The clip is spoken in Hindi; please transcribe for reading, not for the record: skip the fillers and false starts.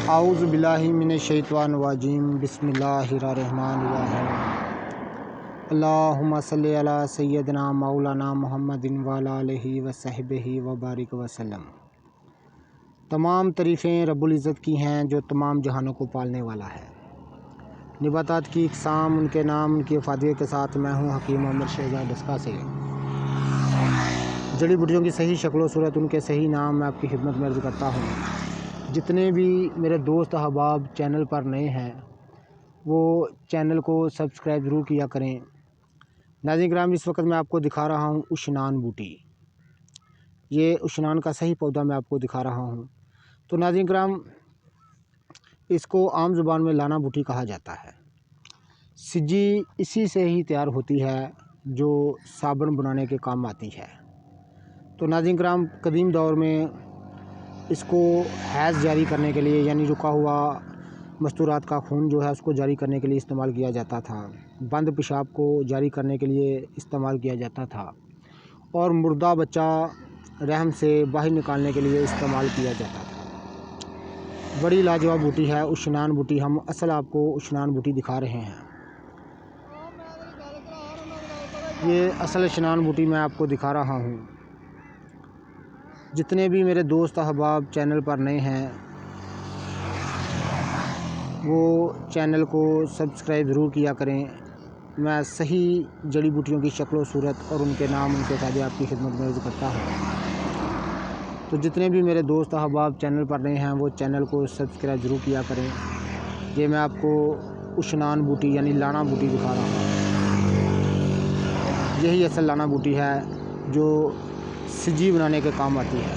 आऊज़ु बिल्लाहि मिनश्शैतानिर्रजीम बिस्मिल्लाहिर्रहमानिर्रहीम। अल्लाहुम्मा सल्लि अला सय्यदिना मौलाना मुहम्मदिन व अला आलिहि व सहबिहि व बारिक वसल्लम। तमाम तारीफ़ें रब्बुल इज़्ज़त की हैं जो तमाम जहानों को पालने वाला है। निबातात की इक़साम उनके नाम उनकी अफ़ादियत के साथ मैं हूँ हकीम मोहम्मद शहजाद डस्का से। जड़ी बूटियों की सही शक्ल सूरत उनके सही नाम मैं आपकी खिदमत में अर्ज़ करता हूँ। जितने भी मेरे दोस्त अहबाब चैनल पर नए हैं वो चैनल को सब्सक्राइब ज़रूर किया करें। नाज़रीन किराम, इस वक्त मैं आपको दिखा रहा हूँ उशनान बूटी। ये उशनान का सही पौधा मैं आपको दिखा रहा हूँ। तो नाज़रीन किराम, इसको आम ज़ुबान में लाना बूटी कहा जाता है। सिज्जी इसी से ही तैयार होती है जो साबुन बनाने के काम आती है। तो नाज़रीन किराम, कदीम दौर में इसको हैज़ जारी करने के लिए यानी रुका हुआ मस्तूरात का खून जो है उसको जारी करने के लिए इस्तेमाल किया जाता था। बंद पेशाब को जारी करने के लिए इस्तेमाल किया जाता था और मुर्दा बच्चा रहम से बाहर निकालने के लिए इस्तेमाल किया जाता था। बड़ी लाजवाब बूटी है उशनान बूटी। हम असल आपको उशनान बूटी दिखा रहे हैं। ये असल उशनान बूटी मैं आपको दिखा रहा हूँ। जितने भी मेरे दोस्त अहबाब चैनल पर नए हैं वो चैनल को सब्सक्राइब ज़रूर किया करें। मैं सही जड़ी बूटियों की शक्ल सूरत और उनके नाम उनके फ़ायदे आपकी खिदमत में अर्ज़ करता हूँ। तो जितने भी मेरे दोस्त अहबाब चैनल पर नए हैं वो चैनल को सब्सक्राइब ज़रूर किया करें। ये मैं आपको उशनान बूटी यानी लाना बूटी दिखा रहा हूँ। यही असल लाना बूटी है जो सिज्जी बनाने के काम आती है।